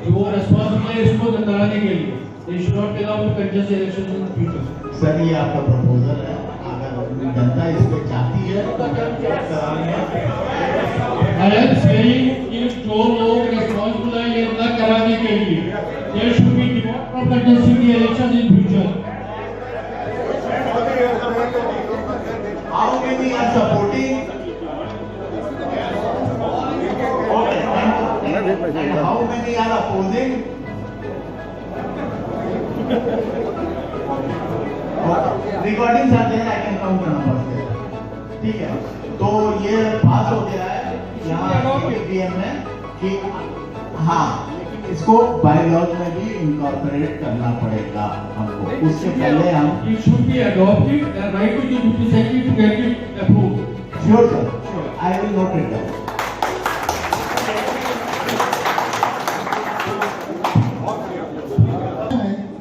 जो रेस्पॉन्सिबल है इसको कराने के लिए they should not take up contest elections in the future. Sir ये आपका प्रपोजल है, अगर जनता इस पे चाहती है तो I am saying कि जो लोग रेस्पॉन्सिबल है ये न कराने के लिए they should be debarred from contesting the elections in future. How many are supporting? And how many are opposing? Recordings are there, I can count the numbers there. ठीक है, तो ये पास हो गया है यहाँ ABM में कि हाँ इसको बायलॉज में भी इनकॉर्पोरेट करना पड़ेगा हमको, उससे पहले हम It should be adopted. The right to the duty secretary to get it approved. Sure sir, I will note it down.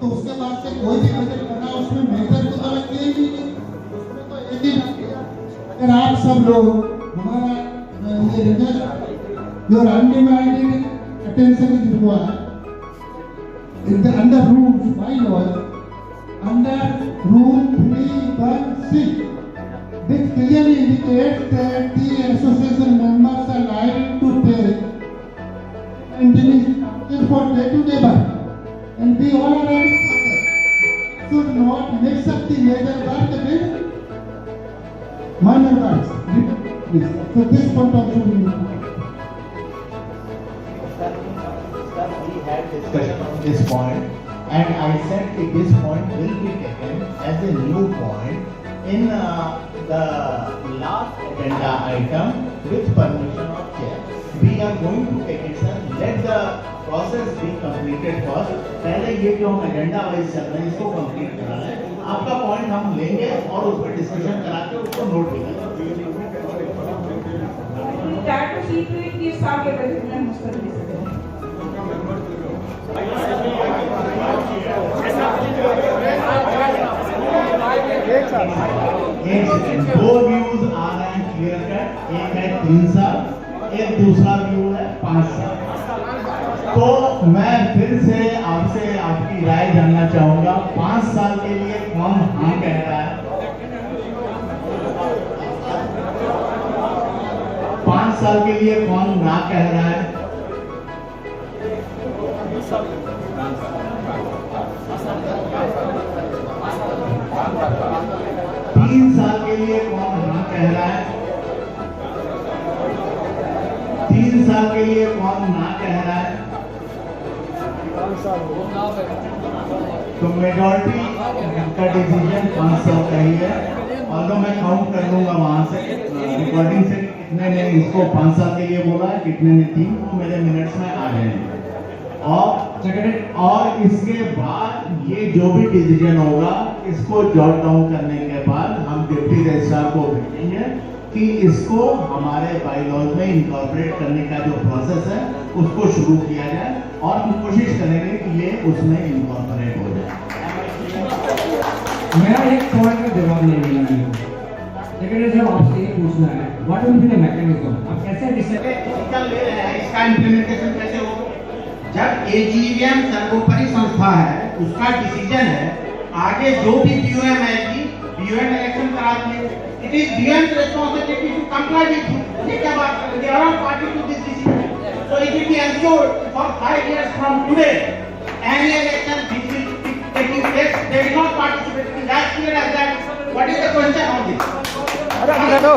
तो उसके बाद से कोई भी बजट बना उसमें मेजर तो अलग किए ही नहीं, उसमें तो एक ही अगर आप सब लोग हमारा ये result your undivided attention is required in the under rule bylaws under rule 316 which clearly indicates that the association members are liable to pay and then is for day-to-day work and we all are should not mix up the major work with minor works. So this point also we will We had discussion on this point, and I said that this point will be taken as a new point in the last agenda item with permission of chair. We are going to take it, sir. Let the process be completed first. पहले ये जो हम agenda wise चल रहे हैं इसको complete कराना है. आपका point हम लेंगे और उस पर discussion करा के उसको note भी करेंगे. Try to see to it कि सारे बजट में मुस्तकिल से दो व्यूज आ रहे हैं क्लियर कट, एक है 3 साल, एक दूसरा व्यू है 5 साल. तो मैं फिर से आपसे आपकी राय जानना चाहूंगा, 5 साल के लिए कौन हाँ कह रहा है? 5 साल के लिए कौन ना कह रहा है? 3 साल के लिए कौन हाँ कह रहा है? 3 साल के लिए कौन ना कह रहा है? तो मेजॉरिटी का डिसीजन 5 साल का ही है, और तो मैं काउंट कर लूंगा वहां से रिकॉर्डिंग से कितने ने इसको 5 साल के लिए बोला है, कितने ने 3, वो मेरे मिनट्स में आ जाएंगे. और इसके बाद ये जो भी डिसीजन होगा इसको जॉट डाउन करने के बाद हम डिप्टी रजिस्ट्रार को भेजेंगे कि इसको हमारे बायलॉज में इनकॉर्पोरेट करने का जो प्रोसेस है उसको शुरू किया जाए, और हम कोशिश करेंगे कि ये उसमें इनकॉर्पोरेट हो जाए. मेरा एक पॉइंट का जवाब नहीं मिला मेरे को, लेकिन जब आपसे ये पूछना है what will be the mechanism, आप कैसे डिसाइड ले रहे हैं इसका इंप्लीमेंटेशन कैसे होगा? जब एजीवीएम सर्वोपरि संस्था है, उसका डिसीजन है, आगे जो भी बीओएम आएगी, बीओएम इलेक्शन करा दिए. It is BOM responsibility to comply with. ये क्या बात है? They are party to this decision. So it will be ensured for 5 years from today any election which will be taking place they will not participate. Is that clear as that? What is the question on this? अरे बुझा दो.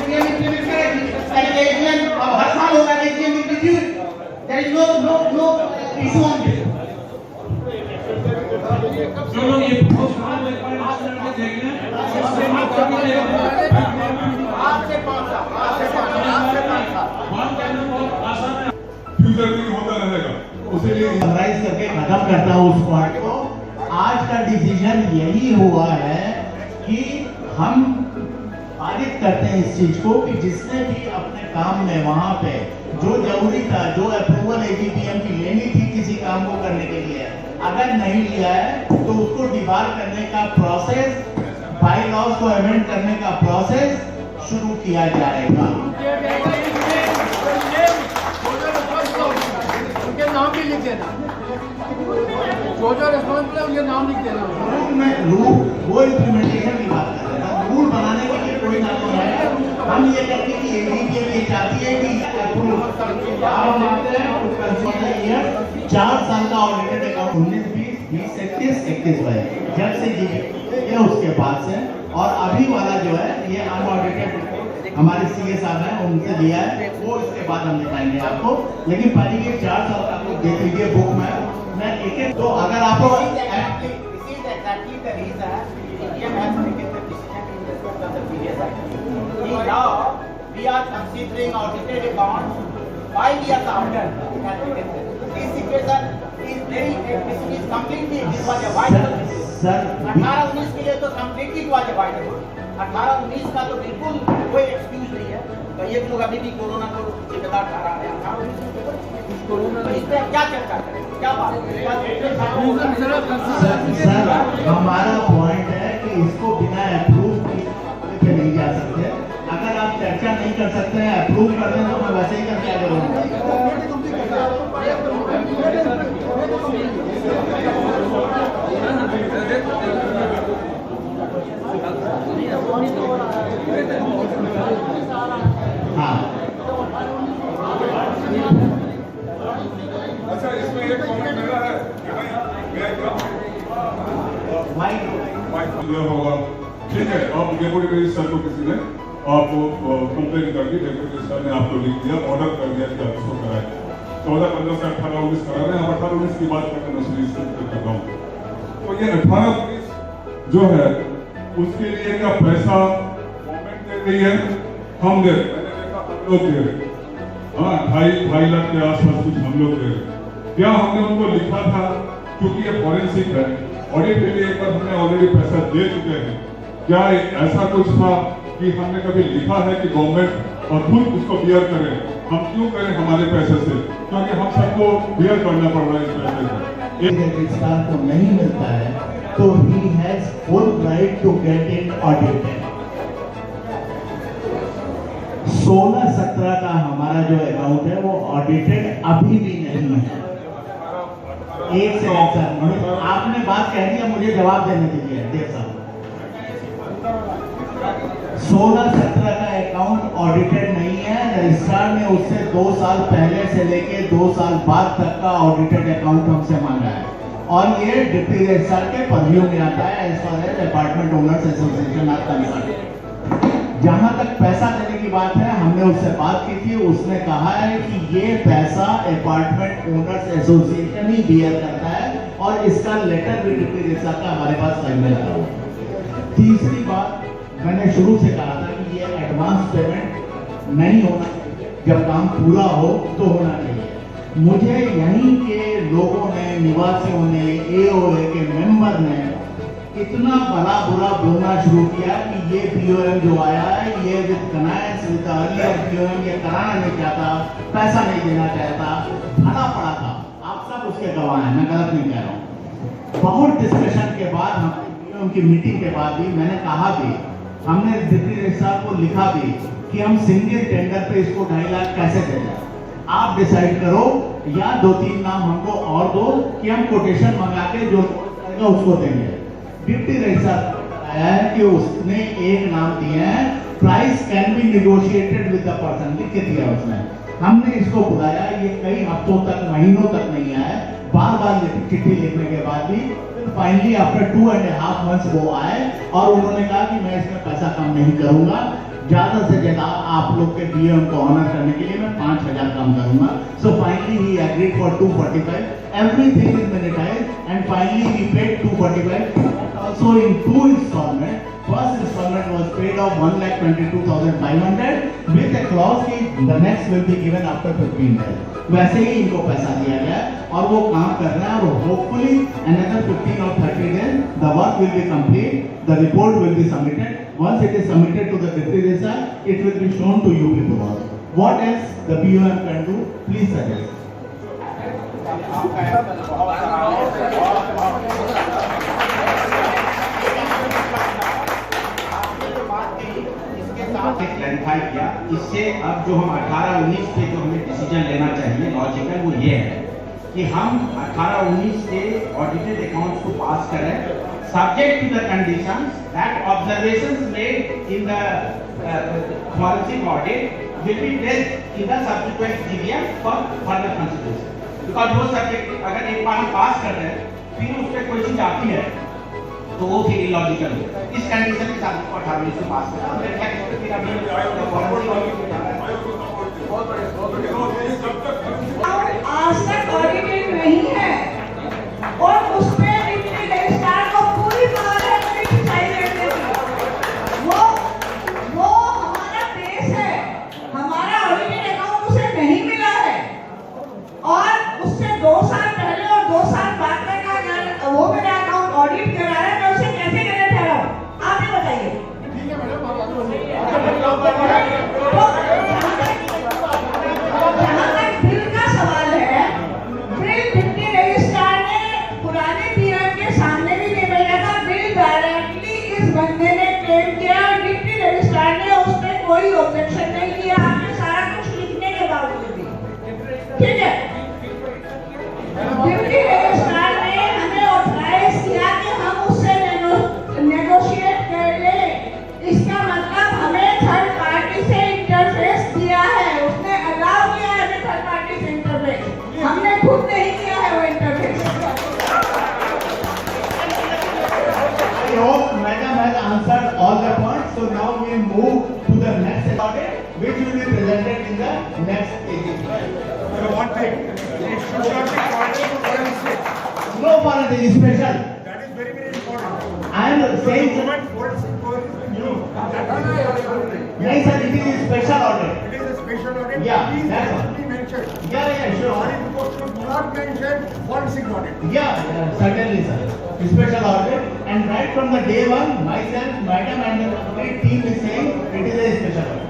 BOM implement करेगी, एजीवीएम अब हर साल होगा, AGVM will review. There is no issue on this. जो लोग ये बहुत साल देख लें आपसे 5 साल फ्यूचर में होता रहेगा, उसे लिए समराइज करके खत्म करता हूँ उस पार्ट को. आज का डिसीजन यही हुआ है कि हम पारित करते हैं इस चीज को कि जिसने भी अपने काम में वहां पे जो जरूरी था, जो अप्रूवल एजीपीएम की लेनी थी किसी काम को करने के लिए, अगर नहीं लिया है तो उसको डिबार करने का प्रोसेस, बाई लॉज को अमेंड करने का प्रोसेस शुरू किया जाएगा. लिख देना, जो रिस्पॉन्सिबल है उनके नाम लिख देना। रूल वो इम्प्लीमेंटेशन की बात कर रहे हैं, रूल बनाने के लिए कोई ना कोई है। हम ये कहते हैं कि एडीपीएम ये चाहती है कि अप्रूव आप मानते हैं कुछ कंसीडर ईयर 4 साल का ऑडिटेड अकाउंट 19-20 20-21 जब से ये उसके बाद से, और अभी वाला जो है ये अनऑडिटेड हमारे सीए साहब हैं उनसे दिया है, वो इसके बाद हम दिखाएंगे आपको। लेकिन पहले ये 4 साल का आप देख लीजिए बुक में, मैं एक तो अगर आपको Now we are considering audited accounts 5 years after. This situation is very, this is completely, this was a white. Sir 18-19 के लिए तो completely it was a white. 18-19 का तो बिल्कुल कोई excuse नहीं है। तो ये लोग अभी भी कोरोना को जिम्मेदार ठहरा रहे हैं। 18-19 कोरोना इस पे क्या चर्चा करें, क्या बात? सर हमारा पॉइंट है कि इसको बिना अप्रूव पे नहीं जा सकते। अगर आप चर्चा नहीं कर सकते हैं, अप्रूव कर दें तो मैं वैसे ही करके आगे बढ़ूंगा। हाँ अच्छा, इसमें एक कमेंट मेरा है कि भाई माइक क्लियर होगा, ठीक है। आप डेप्यूटी रजिस्ट्रार को किसी ने आपको कंप्लेन कर दी, डेप्यूटी रजिस्ट्रार ने आपको लिख दिया, ऑर्डर कर दिया कि आप इसको कराएं। 14-15 से 18-19 करा रहे हैं, आप 18-19 की बात करके मैं सुनिश्चित कर रहा हूँ। तो ये 18-19 जो है उसके लिए क्या पैसा गवर्नमेंट दे रही है, हम दे रहे, मैंने देखा हम लोग दे रहे, हाँ 2.5 लाख के आसपास कुछ हम लोग दे रहे। क्या हमने उनको लिखा था, क्योंकि ये फॉरेंसिक है, ऑडिट के लिए एक बार हमने ऑलरेडी पैसा दे चुके हैं, क्या ऐसा कुछ था कि हमने कभी लिखा है कि गवर्नमेंट और खुद उसको बियर करे? हम क्यों करें हमारे पैसे से, क्योंकि हम सबको बियर करना पड़ रहा है इस पैसे से। एक रजिस्ट्रार को नहीं मिलता है तो he has full right to get it audited. 16-17 का हमारा जो अकाउंट है वो ऑडिटेड अभी भी नहीं है। एक से सर आपने बात कह दी है, मुझे जवाब देने दीजिए देव साहब। 16-17 का अकाउंट ऑडिटेड नहीं है, रजिस्ट्रार ने उससे 2 साल पहले से लेके 2 साल बाद तक का ऑडिटेड अकाउंट हमसे मांगा है, और ये डिप्टी रजिस्ट्रार के परव्यू में आता है as far as apartment owners association are concern. जहां तक पैसा देने की बात है, हमने उससे बात की थी, उसने कहा है कि ये पैसा अपार्टमेंट ओनर्स एसोसिएशन ही बियर करता है, और इसका लेटर भी डिप्टी रजिस्ट्रार का हमारे पास साइन में लगा हुआ है। तीसरी बात, मैंने शुरू से कहा था कि ये एडवांस पेमेंट नहीं होना चाहिए, जब काम पूरा हो तो होना चाहिए। मुझे यहीं के लोगों ने, निवासियों ने, एओए के मेंबर ने इतना भला बुरा बोलना शुरू किया कि ये पीओएम जो आया है ये with canines with earlier POM ये कराना नहीं चाहता, पैसा नहीं देना चाहता, भला पड़ा था। आप सब उसके गवाह हैं, मैं गलत नहीं कह रहा हूँ। बहुत डिस्कशन के बाद, हम पीओएम की मीटिंग के बाद भी मैंने कहा भी, हमने डिप्टी रजिस्ट्रार को लिखा भी कि हम सिंगल टेंडर पे इसको 2.5 लाख कैसे दे दें, आप डिसाइड करो, या 2-3 नाम हमको और दो कि हम कोटेशन मंगा के जो उसको देंगे। डिप्टी रजिस्ट्रार आया है कि उसने एक नाम दिया है, price can be negotiated with the person, लिख के दिया उसने। हमने इसको बुलाया, ये कई हफ्तों तक, महीनों तक नहीं आया, बार-बार चिट्ठी लिखने के बाद भी फाइनली आफ्टर 2.5 months वो आए, और उन्होंने कहा कि मैं इसमें पैसा कम नहीं करूंगा, ज्यादा से ज्यादा आप लोग के पीएम को ऑनर करने के लिए मैं 5,000 कम करूंगा। So finally he agreed for 245, everything is managed and finally we paid 245 also in 2 installments. First installment was paid of 1,22,500 with a clause कि the next will be given after 15 days. वैसे ही इनको पैसा दिया गया और वो काम कर रहे हैं, और hopefully another 15 or 30 days the work will be complete, the report will be submitted. Once it is submitted to the deputy registrar, it will be shown to you people also. What else the POM can do? Please suggest. Clarify किया, इससे अब जो हम 18-19 पे जो हमें decision लेना चाहिए लॉजिकल वो ये है कि हम 18-19 के ऑडिटेड अकाउंट्स को पास करें, subject to the conditions that observations made in the forensic audit will be placed in the subsequent GVM for further consideration. Because वो सब्जेक्ट अगर एक बार हम पास कर रहे हैं फिर उस पर कोई चीज आती है तो वो फिर इलॉजिकल है। इस कंडीशन के साथ 18 से पास करा और फिर आज तक ऑडिटेड नहीं है और उसमें डिप्टी रजिस्ट्रार को पूरी फॉर्मेलिटी दिखाई देती है। वो हमारा पेश है, हमारा ऑडिटेड अकाउंट उसे नहीं मिला है और उससे 2 साल पहले और 2 साल बाद में का वो मेरा अकाउंट ऑडिट करा है, मैं उसे कैसे गलत ठहराऊं? आप ही बताइए। ठीक है मैडम, जहाँ तक बिल का सवाल है, बिल डिप्टी रजिस्ट्रार ने पुराने पीएम के सामने भी नहीं भेजा था। बिल डायरेक्टली इस बंदे ने क्लेम किया और डिप्टी रजिस्ट्रार ने उस पर कोई ऑब्जेक्शन नहीं किया, आपने सारा कुछ लिखने के बावजूद भी। ठीक है, डिप्टी रजिस्ट्रार ने हमें ऑथराइज किया कि हम उससे नेगोशिएट कर ले। इसका मतलब हमें थर्ड पार्टी से इंटरफेस दिया है, उसने अलाउ किया है हमें थर्ड पार्टी से इंटरफेस, हमने खुद नहीं किया है वो interface. I hope Madam has answered all the points. So now we move to the next audit, which will be presented in the next AGM. One thing, it should not be forensic forensic. No forensic, special. That is very, very important. I am saying, Movement forensic forensic, you know, that yes sir, it is a special audit. it is a special audit. Yeah, Please that's let all. it be mentioned. Yeah, sure. Audit report should not mention forensic audit. Yeah, certainly sir. Special audit, and right from the day one, myself, madam and the complete team is saying it is a special audit.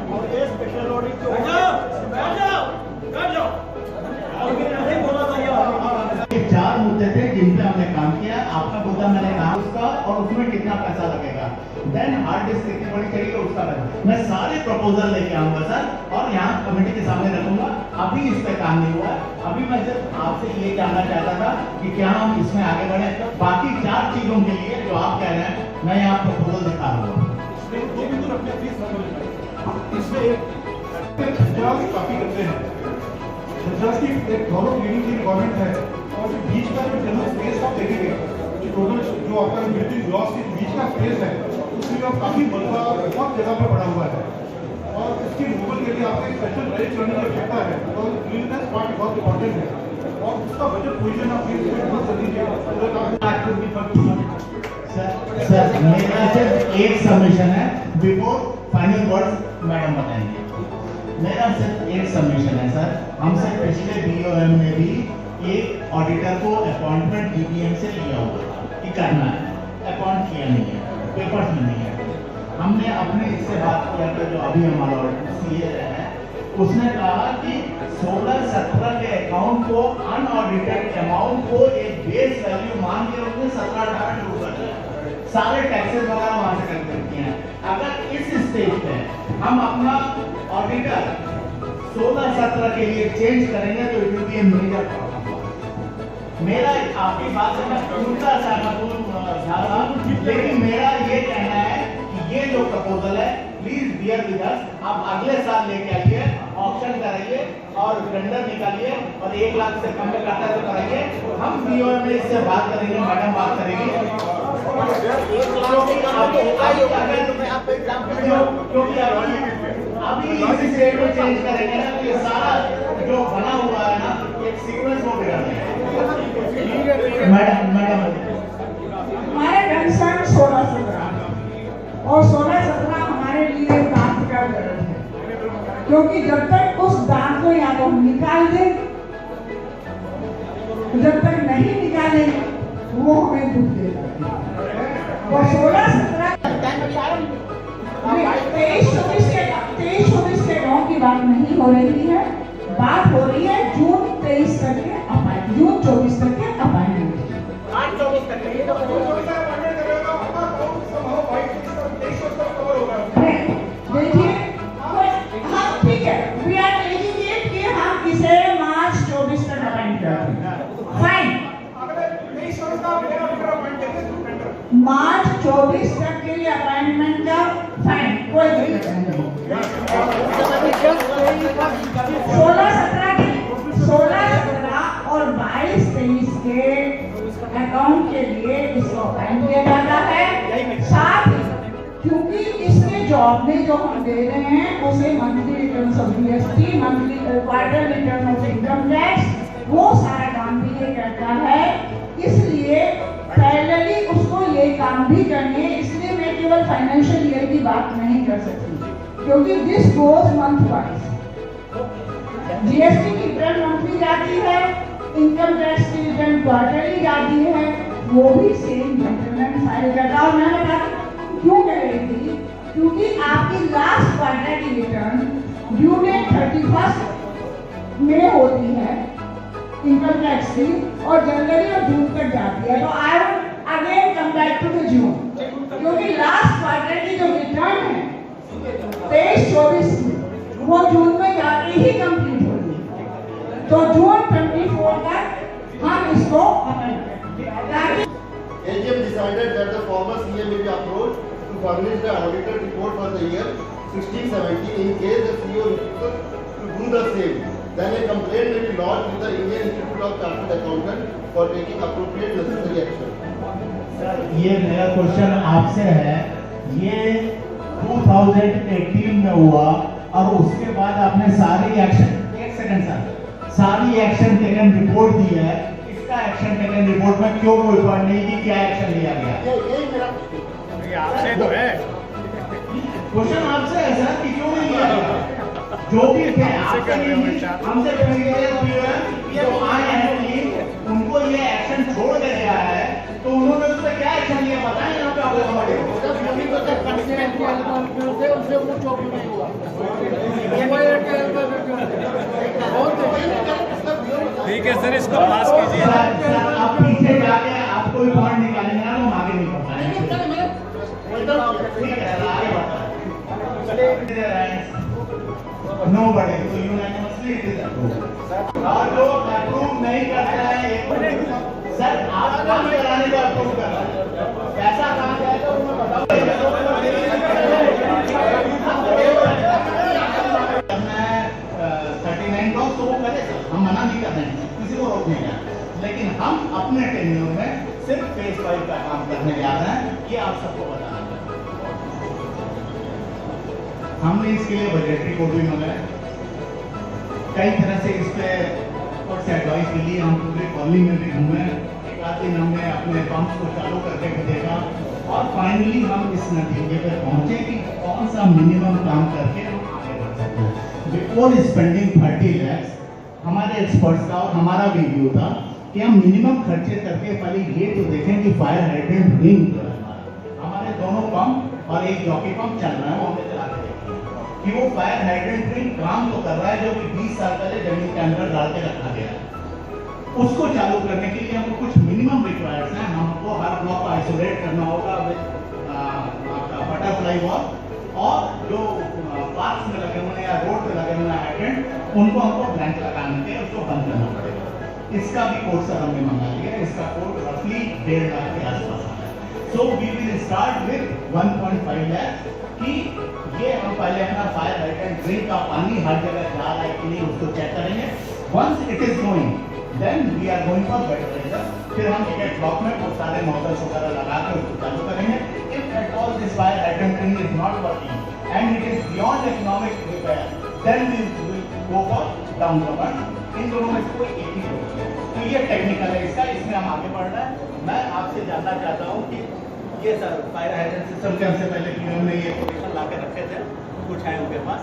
ये 4 मुद्दे थे जिन पे हमने काम किया। आपका मुद्दा मैंने कहा उसका और उसमें कितना पैसा लगेगा, देन हार्ड डिस्क कितनी बड़ी चाहिए उसका मैं सारे प्रपोजल लेके आऊंगा सर और यहाँ कमेटी के सामने रखूंगा। अभी इस पे काम नहीं हुआ है। अभी मैं सिर्फ आपसे ये जानना चाहता था कि क्या हम इसमें आगे बढ़े। बाकी 4 चीजों के लिए जो आप कह रहे हैं मैं यहाँ प्रपोजल दिखा रहा हूँ। काफी करते हैं की एक गौरव लीडिंग की गवर्नमेंट है और बीच का जो जनरल स्पेस आप देखेंगे जो टोटल जो आपका ब्रिटिश लॉस के बीच का स्पेस है उसमें काफी बड़ा बहुत जगह पे पड़ा हुआ है और इसकी रिमूवल के लिए आपको एक स्पेशल ड्राइव करने की आवश्यकता है और क्लीननेस पार्ट बहुत इंपॉर्टेंट है और उसका बजट पोजीशन आप बहुत जल्दी सर मेरा सिर्फ एक सबमिशन है, बिफोर फाइनल वर्ड्स मैडम बताएंगे। मेरा सिर्फ एक सबमिशन है सर, हमसे पिछले बीओएम में भी एक ऑडिटर को अपॉइंटमेंट डीबीएम से लिया हुआ था कि करना है, अपॉइंट किया नहीं है, पेपर्स में नहीं है। हमने अपने इससे बात किया था जो अभी हमारा सीए है, उसने कहा कि 16-17 के अकाउंट को अनऑडिटेड अमाउंट को एक बेस वैल्यू मान के उसने 17-18 शुरू कर दिया, सारे टैक्सेस वगैरह वहां से कैलकुलेट किए हैं। अगर इस स्टेज पे हम अपना ऑडिटर 16-17 के लिए चेंज करेंगे तो it will be a major problem. मेरा आपकी बात से मैं पूरा सहमत हूं, लेकिन मेरा ये कहना है कि ये जो प्रपोजल है प्लीज बियर विद अस, आप अगले साल लेके आइए, ऑप्शन कराइए और टेंडर निकालिए और 1 लाख से कम में करता है तो कराइए। हम बीओएम में इससे बात करेंगे, मैडम बात करेंगे क्योंकि अभी इसी स्टेट को चेंज करेंगे ना तो ये सारा जो बना हुआ है ना एक सीक्वेंस हो गया है। मैडम हमारे कंसर्न 16-17 और 16-17 हमारे लिए दांत का दर्द है, क्योंकि जब तक उस दांत को या तो हम निकाल दें, जब तक नहीं निकालेंगे वो हमें दुख देता है। और 16-17 23-24 के गाँव की बात नहीं हो रही है, बात हो रही है जून 23 तक के अपॉइंटमेंट, जून 24 तक के अपॉइंटमेंट। देखिए हम ठीक है, वी आर टेकिंग इट कि हम इसे मार्च 24 तक अपॉइंट करते हैं। जॉब में जो हम दे रहे हैं उसे monthly return of GST, monthly quarter return of income tax, वो सारा काम भी ये करता है। इसलिए पैरेलली उसको ये काम भी करने, इसलिए मैं केवल फाइनेंशियल ईयर की बात नहीं कर सकती, क्योंकि this goes month wise. GST की रिटर्न मंथली जाती है, इनकम टैक्स की रिटर्न क्वार्टरली जाती है, वो भी सेम जेंटलमैन फाइल करता। और मैं बता क्यों कह रही थी, क्योंकि आपकी लास्ट क्वार्टर की रिटर्न ड्यू डेट 31 में होती है इनकम टैक्स की, और जनवरी और जून तक जाती है। तो I will again come back to the June, क्योंकि लास्ट क्वार्टर की जो रिटर्न है 23-24 की, वो जून में जाके ही कंप्लीट होगी। तो जून 24 तक हम इसको ताकि AGM decided that the former CA may be approached to furnish the audited report for the year 16-17 in case the CEO refuses to do the same. Then a complaint may be lodged with the Indian Institute of Chartered Accountants for taking appropriate necessary action. Sir, ये मेरा question आपसे है, ये 2018 में हुआ और उसके बाद आपने सारी एक्शन, एक सेकंड सर, सारी एक्शन टेकन रिपोर्ट दी है, इसका एक्शन टेकन रिपोर्ट में क्यों कोई पॉइंट नहीं की, क्या एक्शन लिया गया? यही मेरा आपसे तो है क्वेश्चन आपसे है सर कि क्यों नहीं लिया गया? जो भी थे आपसे हमसे ये तो आए हैं कि उनको ये एक्शन छोड़ के गया है, तो उन्होंने उस पर क्या एक्शन लिया बताएं यहाँ पे आपको हमारे ठीक है सर, इसको पास कीजिए। आप पीछे जाके आप कोई पॉइंट निकालेंगे ना, हम आगे नहीं बढ़ पाएंगे। ठीक है आगे बढ़ते Nobody, so unanimously it is approved. और जो अप्रूव नहीं करता है, सर आप काम कराने को अप्रूव कर रहे हैं, कैसा काम जाएगा वो मैं बताऊँ। मैं 39 का तो वो करे, हम मना नहीं कर रहे हैं, किसी को रोक नहीं रहे हैं, लेकिन हम अपने टेन्योर में सिर्फ फेज 5 का काम करने जा रहे हैं, ये आप सबको बताना है। हमने इसके लिए बजटरी कोड भी मंगाया, कई तरह से इस पे कुछ एडवाइस के लिए हम पूरे कॉलोनी में भी घूमे, एक आध दिन हमने अपने पंप को चालू करके भी देखा, और फाइनली हम इस नतीजे पर पहुंचे कि कौन सा मिनिमम काम करके हम आगे बढ़ सकते हैं। बिफोर स्पेंडिंग 30 lakhs, हमारे एक्सपर्ट्स का और हमारा भी व्यू था कि हम मिनिमम खर्चे करके पहले ये तो देखें कि फायर हाइड्रेंट रिंग जो है हमारे दोनों पंप और एक जॉकी पंप चल रहा है, वो हमें चला के कि वो फायर हाइड्रेंट रिंग काम तो कर रहा है, जो कि 20 साल पहले जमीन के अंदर डाल के रखा गया है। उसको चालू करने के लिए हमको कुछ मिनिमम रिक्वायर्स हैं, हमको हर ब्लॉक को आइसोलेट करना होगा आपका बटरफ्लाई वॉल, और जो पार्क्स में लगे हुए या रोड पे लगे हुए हाइड्रेंट उनको हमको ब्लैंक लगाने के उसको बंद करना पड़ेगा। इसका भी कोड सर हमने मंगा लिया, इसका कोड रफली 1.5 लाख के आसपास है। So we will start with 1.5 lakh कि ये हम पहले अपना फायर हाइड्रेंट ड्रिंक का पानी हर जगह जा रहा है कि नहीं उसको चेक करेंगे। Once it is going then we are going for better. फिर हम एक ब्लॉक में बहुत सारे मोटर्स वगैरह लगा के उसको चालू करेंगे। If at all this fire hydrant drink is not working and it is beyond economic repair, then we will go for down payment. इन दोनों में कोई एक ही होगा। तो ये टेक्निकल है इसका, इसमें हम आगे बढ़ रहे हैं। मैं आपसे जानना चाहता हूँ कि ये सर फायर हाइड्रेंट सिस्टम के हमसे पहले कि हमने ये पोजीशन ला के रखे थे, कुछ है उनके पास,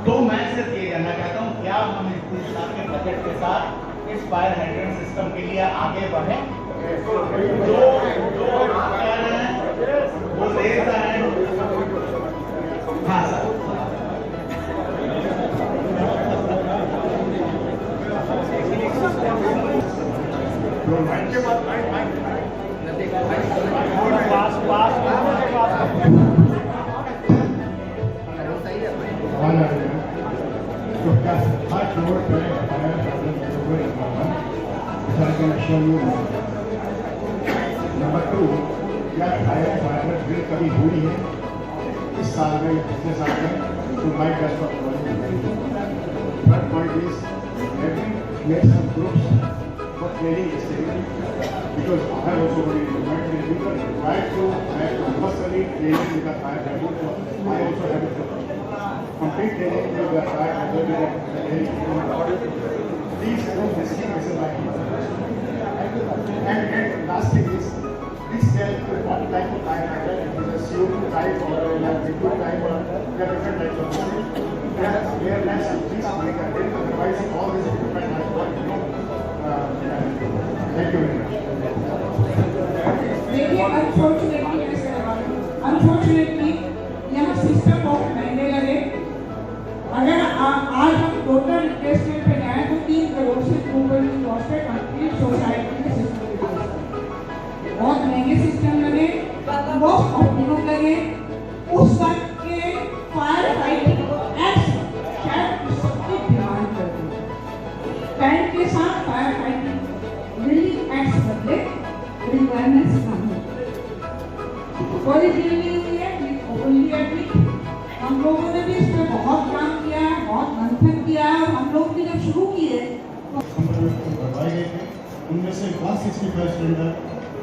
तो मैं सिर्फ ये जानना चाहता हूँ क्या हम इस साल के बजट के साथ इस फायर हाइड्रेंट सिस्टम के लिए आगे बढ़े? जो आप कह रहे हैं वो देखता है। हाँ सर, नंबर 2, क्या फायर ड्रिल कभी हुई है इस साल में या पिछले साल में? तो my best of third point is some groups for training yesterday because I have also been invited. You can try to have compulsory training with the fire brigade. I also have it. Complete training with the fire brigade. Please don't hesitate to listen like and last thing is, please tell what type of fire brigade. It is a CO2 type or a liquid type or different types of machine. Please make a tip, otherwise all these equipment has got thank you very much. देखिए unfortunately यहाँ system बहुत महंगे लगे। अगर आज हम total replacement पे जाए तो 3 करोड़ से ऊपर की कॉस्ट है कंप्लीट सोसाइटी के सिस्टम के लिए। बहुत महंगे सिस्टम लगे, बहुत ऑप्टिमम लगे। उस वक्त के फायर फाइटिंग एक्ट शायद सबकी डिमांड करते हैं। टाइम के साथ फायर फाइटिंग बिल्डिंग एक्ट बदले, रिक्वायरमेंट्स कम हो। कोई डील नहीं हुई है, ओपनली एडमिट। हम लोगों ने भी इस पे बहुत काम किया है, बहुत मंथन किया है। हम लोग भी जब शुरू किए बनवाए गए थे, उनमें से 165 सिलेंडर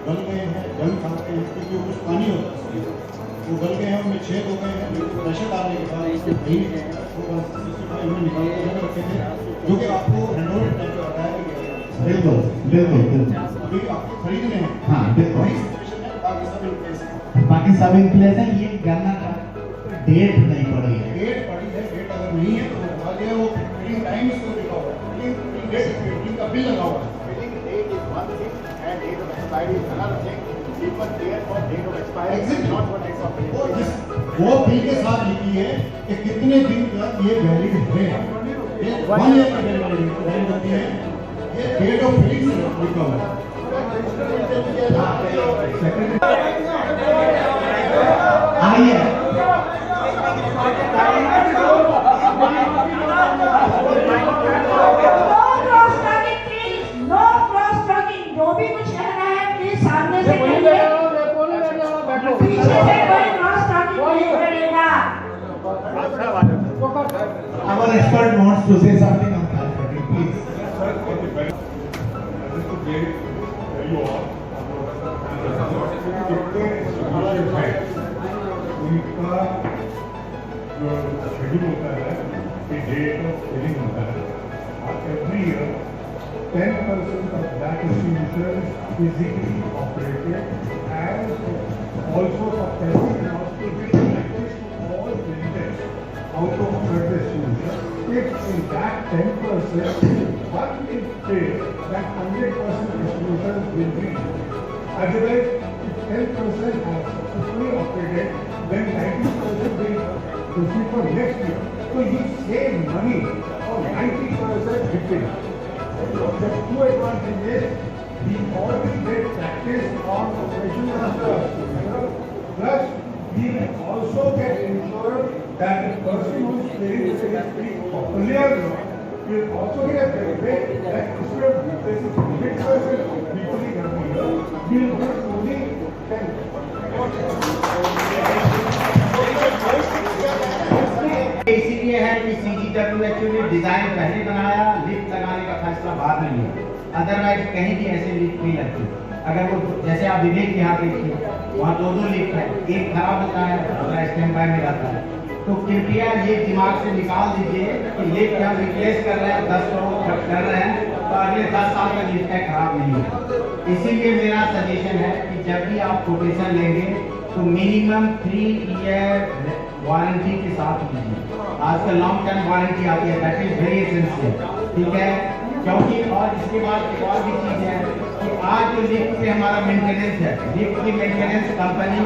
गल गए हैं, जल खाते हैं क्योंकि कुछ पानी होता है उसमें, वो गल गए हैं, उनमें छेद हो गए हैं। प्रेशर डालने के बाद उसको नहीं उन्हें निकाल के रखे थे, जो कि आपको हैंडओवर टाइप का बताया गया। बिल्कुल बिल्कुल बिल्कुल अभी आपको खरीदने हैं। हाँ बिल्कुल वही सिचुएशन है, बाकी सब इन प्लेस है। बाकी सब इन प्लेस है। ये गन्ना का डेट नहीं पड़ी है। डेट पड़ी है, डेट अगर नहीं है तो बता दिया, वो बिलिंग टाइम इसको लिखा हुआ है, बिलिंग डेट बिलिंग का बिल लगा हुआ है। Billing date is one thing and date of expiry is another thing. Keeper there for date of expiry not for date of वो बिल के साथ लिखी है कि कितने दिन तक ये वैलिड है। ये 1 ईयर की वैलिड होती है। ये डेट ऑफ बिलिंग से लिखा हुआ है। आइए नो क्रॉस टॉकिंग, जो भी कुछ कहना है प्लीज सामने से कहिए। पीछे से कोई क्रॉस टॉकिंग नहीं करेगा। our expert wants to say something on that, please. उनका जो शेड्यूल होता है, डेट ऑफ फिलिंग होता है, every year 10% of that institution is physically operated and also for testing and also giving access to all visitors out of the institution. If in that 10%, one is paid, that 100% institutions will be. Otherwise, if 10% has successfully operated, then 90% will proceed for next year. So you save money on 90% repeat. The two advantages, we always get practice on operation of the hospital, plus we also get insurance that the person who is paying is properly or not. We also get a benefit that instead of replacing 100% weekly revenue, we will get only 10%. इसीलिए है कि CGWHU ने design पहले बनाया, lift लगाने का फैसला बाद में लिया। अदरवाइज कहीं भी ऐसे लिफ्ट नहीं लगती। अगर वो जैसे आप विवेक के यहाँ देखिए, वहाँ 2 लिफ्ट है, एक खराब होता है, दूसरा स्टैंड बाय में रहता है। तो कृपया ये दिमाग से निकाल दीजिए कि लिफ्ट हम रिप्लेस कर रहे हैं, 10 करोड़ खर्च कर रहे हैं, तो अगले 10 साल तक लिफ्ट खराब नहीं है। इसीलिए मेरा सजेशन है कि जब भी आप कोटेशन लेंगे तो मिनिमम 3 ईयर वारंटी के साथ लीजिए। आजकल लॉन्ग टर्म वारंटी आती है, दैट इज वेरी एसेंशियल, ठीक है। क्योंकि और इसके बाद एक और भी चीज है कि आज जो लिफ्ट पे हमारा मेंटेनेंस है, लिफ्ट की मेंटेनेंस कंपनी,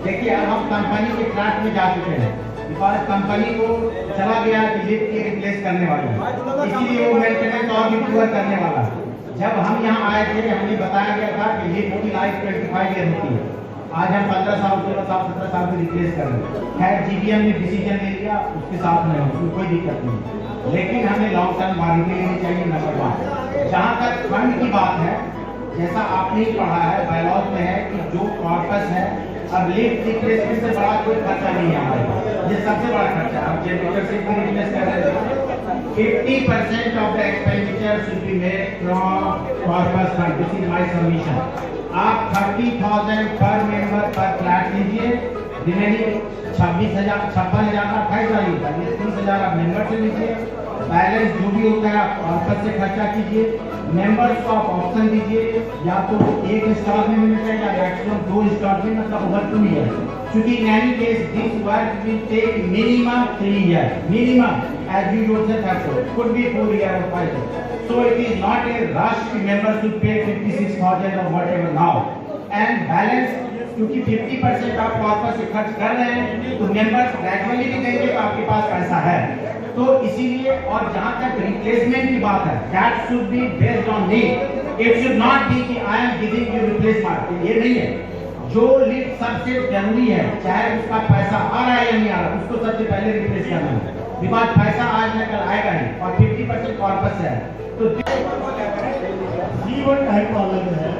देखिए अब हम कंपनी के फ्लैट में जा चुके हैं, बिकॉज कंपनी को चला गया कि लिफ्ट की रिप्लेस करने वाली है, इसीलिए वो मेंटेनेंस और भी पूरा करने वाला है। जब हम यहाँ आए थे हमें बताया गया था कि लिफ्ट की लाइफ 25 ईयर होती है। आज हम 15 साल, 16 साल, 17 साल से रिप्लेस कर रहे हैं। खैर GBM ने डिसीजन ले लिया, उसके साथ में उसमें कोई दिक्कत नहीं, लेकिन हमें लॉन्ग टर्म वारंटी लेनी चाहिए। नंबर 1, जहाँ तक फंड की बात है, जैसा आपने ही पढ़ा है, बायलॉज में है कि जो कॉर्पस है, अब लिफ्ट रिप्लेसमेंट से बड़ा कोई खर्चा नहीं है हमारे पास, ये सबसे बड़ा खर्चा है। हम जनरेटर से भी रिप्लेस कर रहे हैं, 50% of the expenditure should be made from corpus fund. This is my submission. आप 30,000 पर मेंबर पर फ्लैट लीजिए, रिमेनिंग 56,000 का 28,000 ये 30,000 आप मेंबर से लीजिए, बैलेंस जो भी होता है आप कॉर्पस से खर्चा कीजिए, मेंबर्स को आप ऑप्शन दीजिए या तो एक इंस्टॉलमेंट में मिल जाएगा या मैक्सिमम 2 इंस्टॉलमेंट मतलब ओवर 2 ईयर, क्योंकि in any case this work will take minimum 3 years, minimum as we yourself have said, could be 4 years or 5 years. So it is not a rush कि members should pay 56,000 or whatever now, and balance क्योंकि 50% आप corpus से खर्च कर रहे हैं तो members gradually भी देंगे तो आपके पास पैसा है, तो इसीलिए और जहां तक रिप्लेसमेंट की बात है that should be based on need, it should not be कि I am giving you replacement, ये नहीं है। जो लिफ्ट सबसे जरूरी है चाहे उसका पैसा आ रहा है या नहीं आ रहा उसको सबसे पहले रिप्लेस करना है, विवाद पैसा आज न कल आएगा ही और 50% कॉर्पस है तो जीवन टाइप अलग है,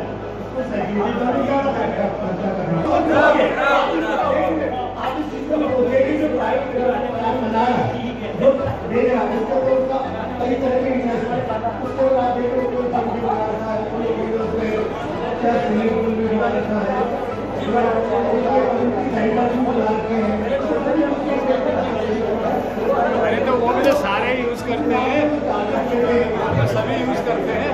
तो सेक्यूरिटी का भी ज्यादा खर्चा करना। आप इस सिस्टम को देखिए जो प्राइवेट बना रहा है, जो दे रहा है उसको तो उसका कई तरह के इन्वेस्टमेंट, उसके बाद देखो कोई फंड भी बना रखा है, कोई उसमें क्या स्विमिंग पूल भी बना रखा है, अरे तो वो भी तो सारे यूज करते हैं, सभी यूज करते हैं।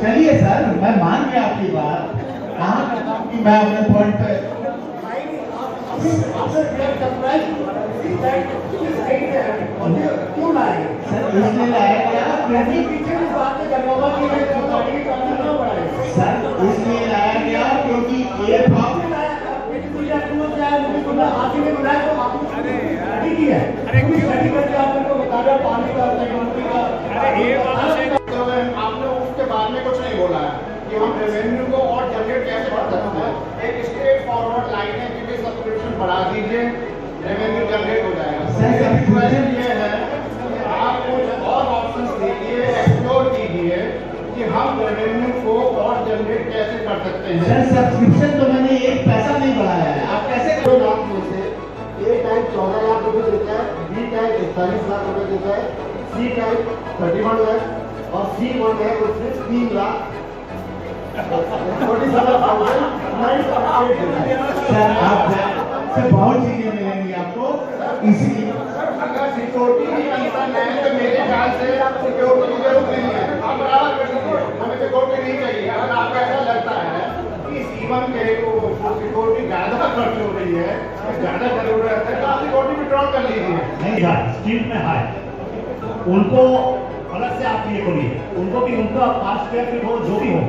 चलिए सर, मैं मान गया आपकी बात, कहाँ कि मैं अपने पॉइंट पे क्यों लाए सर, इसलिए लाया गया क्योंकि पीछे की बातें करवा के सर, इसलिए लाया गया क्योंकि ये आपने उसके बाद में कुछ नहीं बोला है कि हम रेवेन्यू को और जनरेट कैसे कर सकते हैं, एक स्ट्रेट फॉरवर्ड लाइन है कि सब्सक्रिप्शन बढ़ा दीजिए रेवेन्यू जनरेट हो जाएगा। ये है आप कुछ और ऑप्शंस दीजिए, एक्सप्लोर कीजिए कि हम रेवेन्यू को और जनरेट कैसे कर सकते हैं। सर सब्सक्रिप्शन तो मैंने एक पैसा नहीं बढ़ाया है, आप कैसे दो लाख में से ए टाइप 14 लाख रुपए देता है, बी टाइप 41 लाख रुपए देता है, सी टाइप 31 लाख और सी वन है वो सिर्फ 3 लाख 47,978 देता है। सर आप सर बहुत चीजें मिलेंगी आपको, इसीलिए अगर सिक्योरिटी की कंसर्न है तो मेरे ख्याल से सिक्योरिटी की जरूरत नहीं है, आप बराबर कर दीजिए, हमें सिक्योरिटी नहीं चाहिए। अगर आपको ऐसा लगता है कि सीवन के को सिक्योरिटी ज्यादा खर्च हो रही है, ज्यादा जरूरत है तो आप सिक्योरिटी विड्रॉ कर लीजिए। नहीं यार, स्ट्रीट में है, उनको अलग से आप ये करिए, उनको भी उनका 5 स्क्वायर फीट हो जो भी हो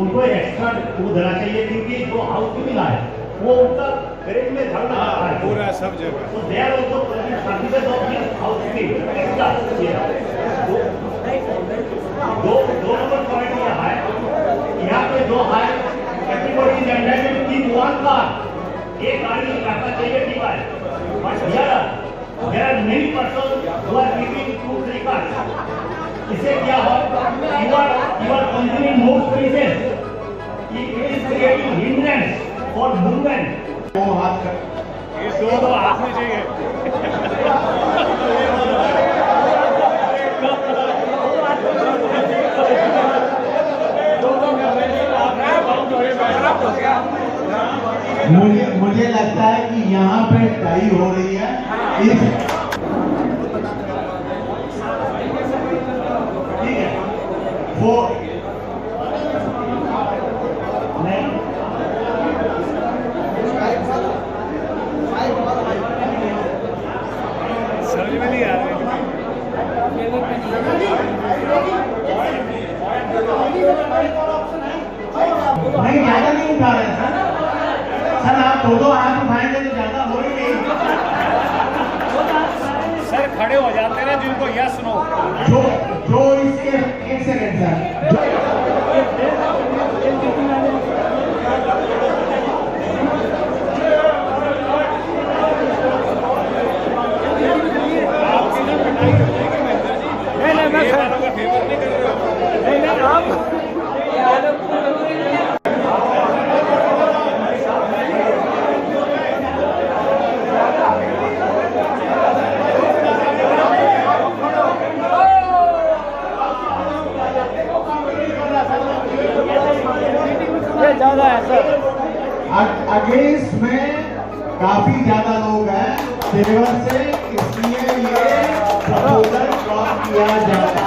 उनको एक्स्ट्रा वो देना चाहिए, क्योंकि जो हाउस की मिला है वो उनका ग्रेड में झगड़ा आता है पूरा सब जगह। तो they are also services of this house की एक्स्ट्रा दो नंबर पॉइंट ये है, यहाँ पे जो है everybody is entitled to keep one car, एक गाड़ी रखना चाहिए divide, but there are many person who are keeping 2-3 cars. इससे क्या हो, you are consuming more spaces, it is creating hindrance for movement. वो हाथ कर ये दो हाथ में चाहिए। मुझे लगता है कि यहाँ पे टाई हो रही है, ठीक है वो नहीं समझ में नहीं आ रहा नहीं, ज्यादा नहीं उठा रहे सर, आप दो हाथ उठाएंगे तो ज्यादा हो ही नहीं। सर खड़े हो जाते हैं जिनको यस नो। जो इसके एक सेकंड सर, अगेंस्ट में काफी ज्यादा लोग हैं सिल्वर से, इसलिए ये प्रपोजल ड्रॉप किया जाता